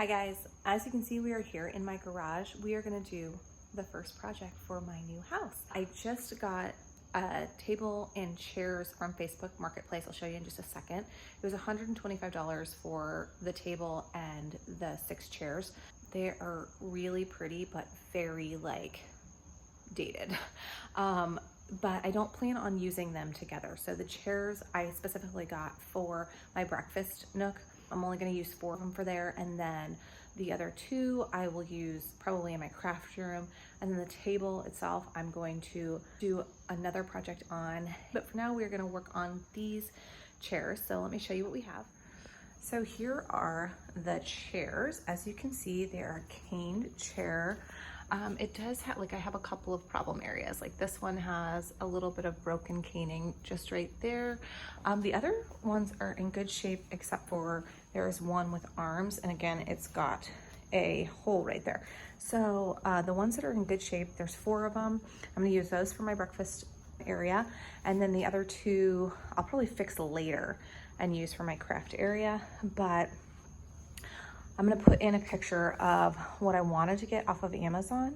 Hi guys, as you can see, we are here in my garage. We are gonna do the first project for my new house. I just got a table and chairs from Facebook Marketplace. I'll show you in just a second. It was $125 for the table and the 6 chairs. They are really pretty, but very dated. But I don't plan on using them together. So the chairs I specifically got for my breakfast nook. I'm only gonna use 4 of them for there, and then the other 2 I will use probably in my craft room, and then the table itself I'm going to do another project on. But for now we're gonna work on these chairs. So let me show you what we have. So here are the chairs. As you can see, they are a caned chair. It does have, I have a couple of problem areas. Like this one has a little bit of broken caning just right there. The other ones are in good shape, except for there is one with arms, and again, it's got a hole right there. So the ones that are in good shape, there's 4 of them. I'm gonna use those for my breakfast area, and then the other 2 I'll probably fix later and use for my craft area. But I'm gonna put in a picture of what I wanted to get off of Amazon,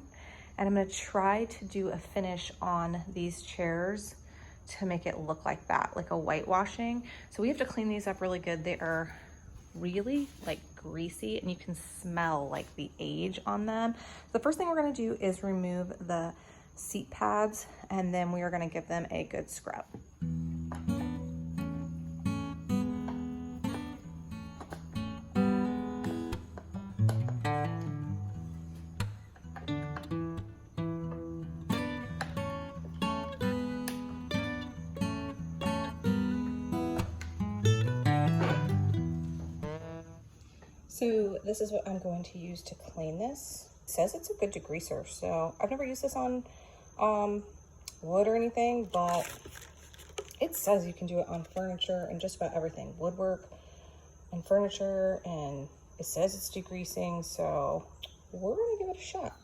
and I'm gonna try to do a finish on these chairs to make it look like that, like a whitewashing. So we have to clean these up really good. They are really greasy, and you can smell the age on them. The first thing we're gonna do is remove the seat pads, and then we are gonna give them a good scrub. So this is what I'm going to use to clean this. It says it's a good degreaser, so I've never used this on wood or anything, but it says you can do it on furniture and just about everything, woodwork and furniture, and it says it's degreasing, so we're gonna give it a shot.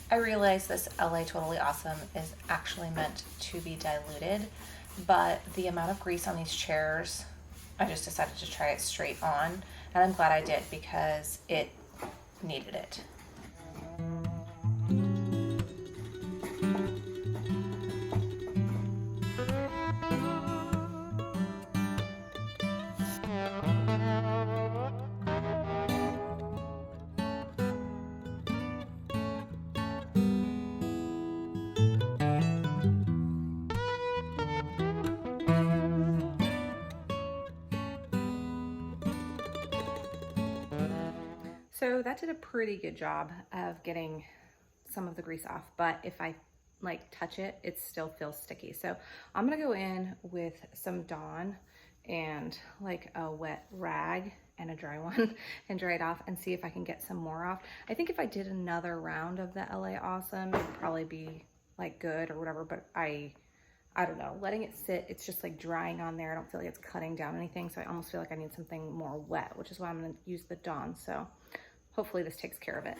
I realize this LA Totally Awesome is actually meant to be diluted, but the amount of grease on these chairs, I just decided to try it straight on, and I'm glad I did because it needed it. So that did a pretty good job of getting some of the grease off, but if I touch it, it still feels sticky. So I'm gonna go in with some Dawn and a wet rag and a dry one and dry it off and see if I can get some more off. I think if I did another round of the LA Awesome, it'd probably be good or whatever, but I don't know, letting it sit, it's just drying on there. I don't feel like it's cutting down anything, so I almost feel like I need something more wet, which is why I'm gonna use the Dawn. So hopefully this takes care of it.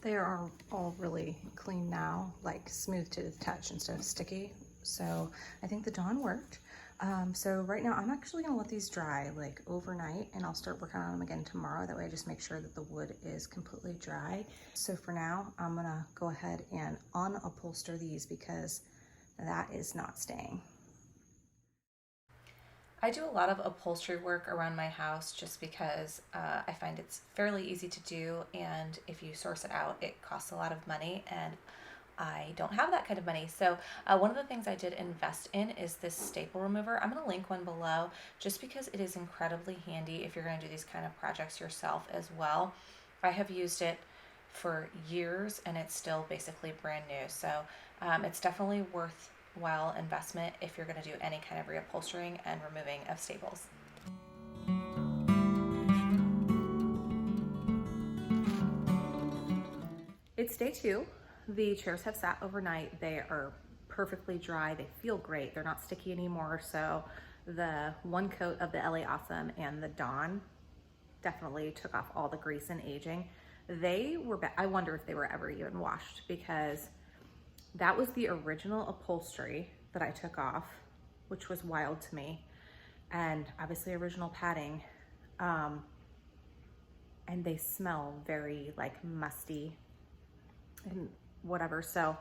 They are all really clean now, smooth to the touch instead of sticky. So I think the Dawn worked. So right now I'm actually gonna let these dry overnight, and I'll start working on them again tomorrow. That way I just make sure that the wood is completely dry. So for now, I'm gonna go ahead and unupholster these because that is not staying. I do a lot of upholstery work around my house just because I find it's fairly easy to do, and if you source it out, it costs a lot of money, and I don't have that kind of money. So one of the things I did invest in is this staple remover. I'm going to link one below just because it is incredibly handy if you're going to do these kind of projects yourself as well. I have used it for years and it's still basically brand new. So it's definitely worthwhile investment if you're going to do any kind of reupholstering and removing of staples. It's day 2. The chairs have sat overnight. They are perfectly dry. They feel great. They're not sticky anymore. So the one coat of the LA Awesome and the Dawn definitely took off all the grease and aging. They were, I wonder if they were ever even washed, because that was the original upholstery that I took off, which was wild to me. And obviously original padding. And they smell very like musty and whatever. So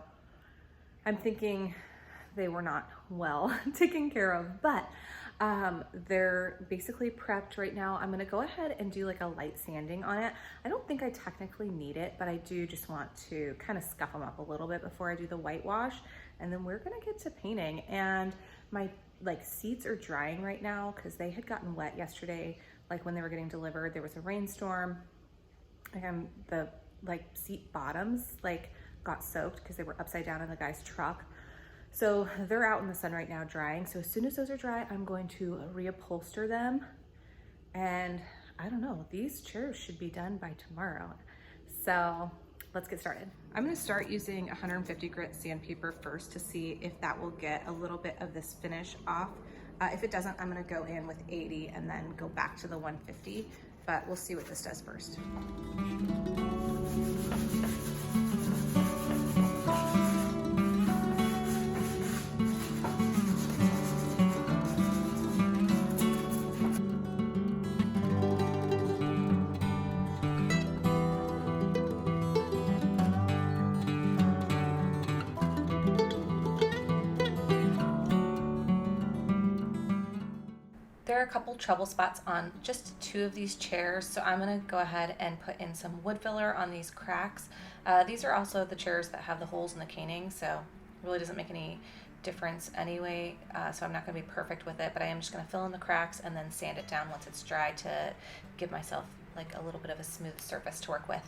I'm thinking they were not well taken care of, but they're basically prepped right now. I'm gonna go ahead and do like a light sanding on it. I don't think I technically need it, but I do just want to kind of scuff them up a little bit before I do the whitewash. And then we're gonna get to painting. And my like seats are drying right now because they had gotten wet yesterday. Like when they were getting delivered, there was a rainstorm, and the like seat bottoms like got soaked because they were upside down in the guy's truck. So they're out in the sun right now drying. So as soon as those are dry, I'm going to reupholster them. And I don't know, these chairs should be done by tomorrow. So let's get started. I'm gonna start using 150 grit sandpaper first to see if that will get a little bit of this finish off. If it doesn't, I'm gonna go in with 80 and then go back to the 150, but we'll see what this does first. There are a couple trouble spots on just two of these chairs, so I'm going to go ahead and put in some wood filler on these cracks. These are also the chairs that have the holes in the caning, so it really doesn't make any difference anyway, so I'm not going to be perfect with it, but I am just going to fill in the cracks and then sand it down once it's dry to give myself like a little bit of a smooth surface to work with.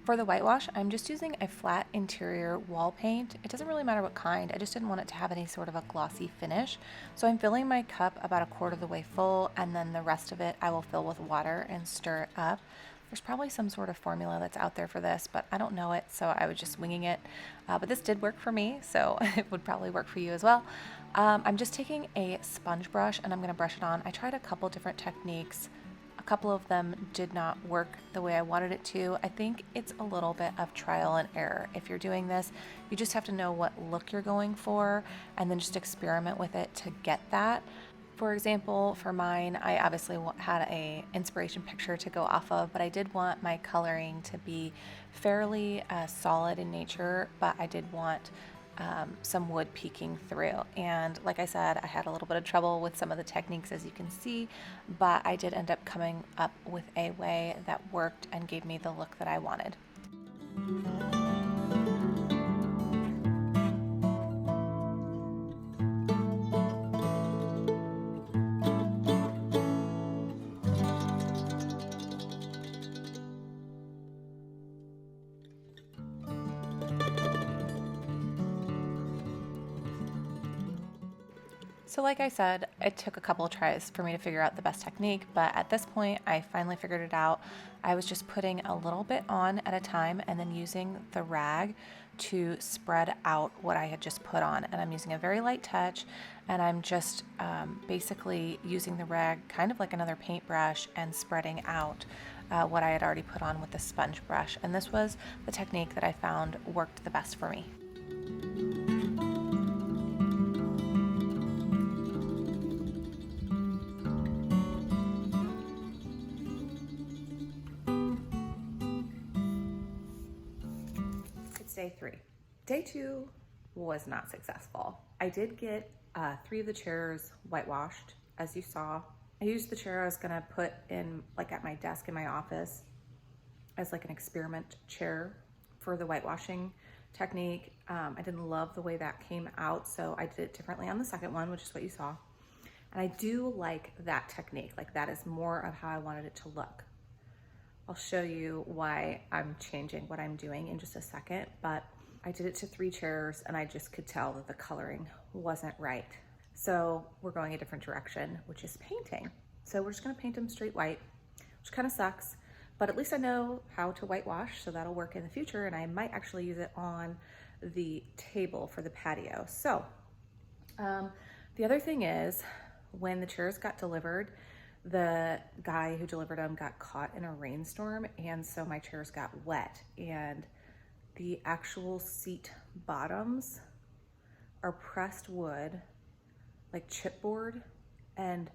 For the whitewash, I'm just using a flat interior wall paint. It doesn't really matter what kind, I just didn't want it to have any sort of a glossy finish. So I'm filling my cup about a quarter of the way full, and then the rest of it I will fill with water and stir it up. There's probably some sort of formula that's out there for this, but I don't know it, so I was just winging it. But this did work for me, so it would probably work for you as well. I'm just taking a sponge brush and I'm gonna brush it on. I tried a couple different techniques. A couple of them did not work the way I wanted it to. I think it's a little bit of trial and error. If you're doing this, you just have to know what look you're going for and then just experiment with it to get that. For example, for mine, I obviously had a inspiration picture to go off of, but I did want my coloring to be fairly solid in nature, but I did want some wood peeking through. And like I said, I had a little bit of trouble with some of the techniques, as you can see, but I did end up coming up with a way that worked and gave me the look that I wanted. So like I said, it took a couple of tries for me to figure out the best technique, but at this point I finally figured it out. I was just putting a little bit on at a time and then using the rag to spread out what I had just put on. And I'm using a very light touch, and I'm just basically using the rag kind of like another paintbrush and spreading out what I had already put on with the sponge brush. And this was the technique that I found worked the best for me. Day 3. Day 2 was not successful. I did get 3 of the chairs whitewashed, as you saw. I used the chair I was gonna put in like at my desk in my office as like an experiment chair for the whitewashing technique. I didn't love the way that came out, so I did it differently on the second one, which is what you saw. And I do like that technique. Like, that is more of how I wanted it to look. I'll show you why I'm changing what I'm doing in just a second, but I did it to 3 chairs and I just could tell that the coloring wasn't right. So we're going a different direction, which is painting. So we're just gonna paint them straight white, which kind of sucks, but at least I know how to whitewash, so that'll work in the future, and I might actually use it on the table for the patio. So the other thing is, when the chairs got delivered, the guy who delivered them got caught in a rainstorm, and so my chairs got wet, and the actual seat bottoms are pressed wood, like chipboard, and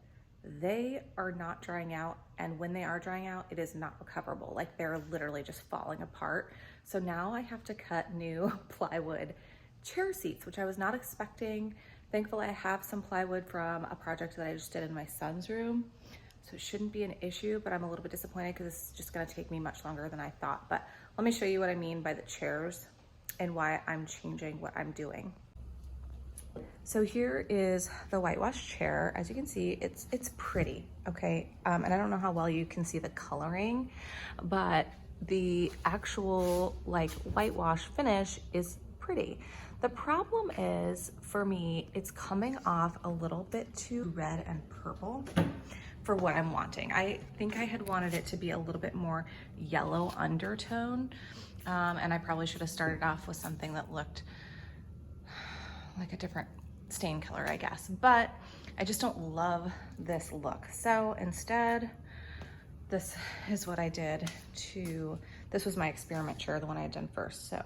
they are not drying out. And when they are drying out, it is not recoverable. Like, they're literally just falling apart. So now I have to cut new plywood chair seats, which I was not expecting. Thankfully, I have some plywood from a project that I just did in my son's room, so it shouldn't be an issue, but I'm a little bit disappointed because it's just gonna take me much longer than I thought. But let me show you what I mean by the chairs and why I'm changing what I'm doing. So here is the whitewash chair. As you can see, it's pretty, okay? And I don't know how well you can see the coloring, but the actual like whitewash finish is pretty. The problem is, for me, it's coming off a little bit too red and purple for what I'm wanting. I think I had wanted it to be a little bit more yellow undertone, and I probably should have started off with something that looked like a different stain color, I guess. But I just don't love this look. So instead, this is what I did this was my experiment chair, the one I had done first. So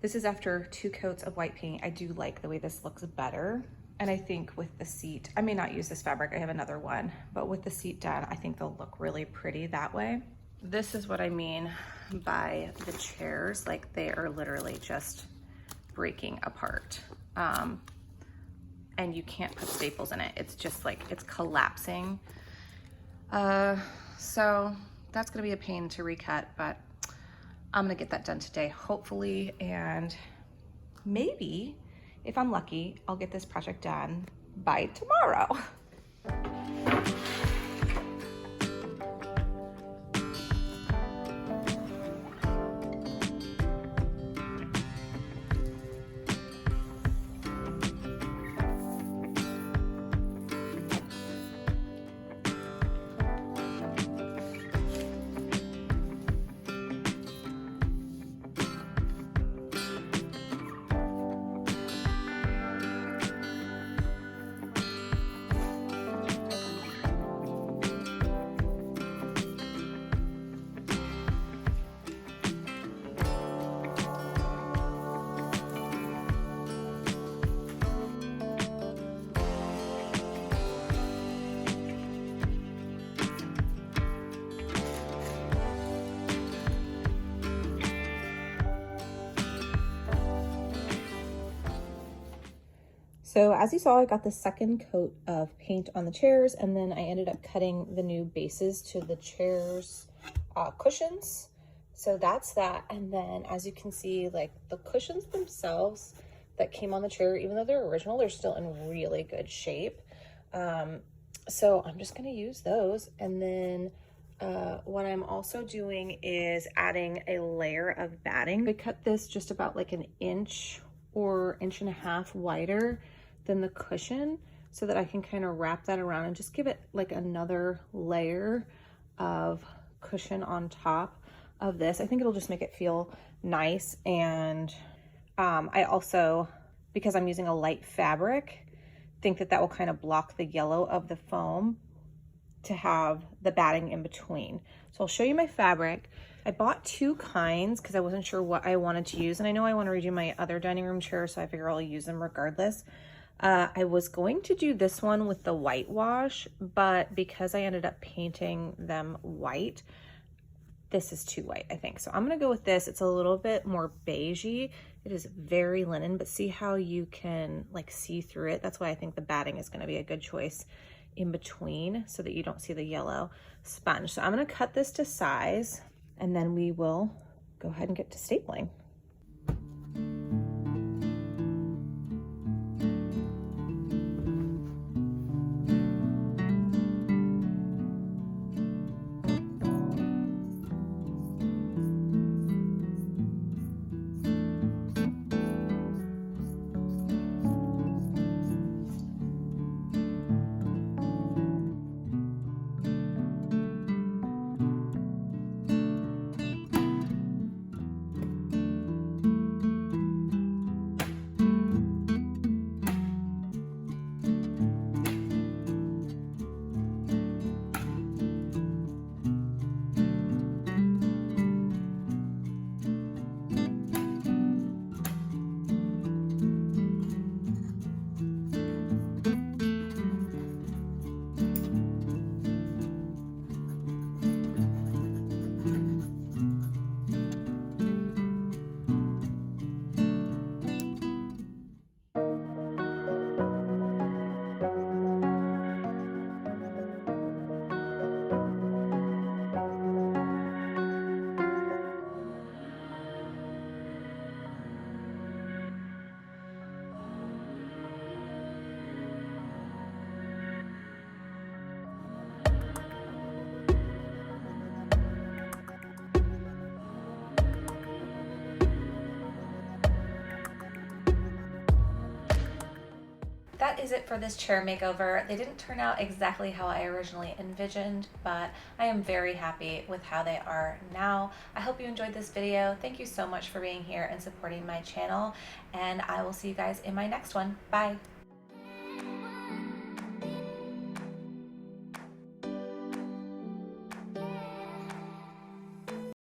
this is after 2 coats of white paint. I do like the way this looks better. And I think with the seat, I may not use this fabric, I have another one, but with the seat done, I think they'll look really pretty that way. This is what I mean by the chairs. Like, they are literally just breaking apart. And you can't put staples in it. It's just like, it's collapsing. So that's gonna be a pain to recut, but I'm gonna get that done today, hopefully, and maybe, if I'm lucky, I'll get this project done by tomorrow. So as you saw, I got the second coat of paint on the chairs, and then I ended up cutting the new bases to the chairs cushions. So that's that. And then as you can see, like, the cushions themselves that came on the chair, even though they're original, they're still in really good shape. So I'm just gonna use those. And then what I'm also doing is adding a layer of batting. I cut this just about like an inch or inch and a half wider than the cushion, so that I can kind of wrap that around and just give it like another layer of cushion on top of this. I think it'll just make it feel nice. And I also, because I'm using a light fabric, think that that will kind of block the yellow of the foam to have the batting in between. So I'll show you my fabric. I bought 2 kinds because I wasn't sure what I wanted to use, and I know I want to redo my other dining room chair, so I figure I'll use them regardless. I was going to do this one with the whitewash, but because I ended up painting them white, this is too white, I think. So I'm gonna go with this. It's a little bit more beigey. It is very linen, but see how you can like see through it? That's why I think the batting is gonna be a good choice in between, so that you don't see the yellow sponge. So I'm gonna cut this to size, and then we will go ahead and get to stapling. that is it for this chair makeover. They didn't turn out exactly how I originally envisioned, but I am very happy with how they are now. I hope you enjoyed this video. Thank you so much for being here and supporting my channel, and I will see you guys in my next one. Bye.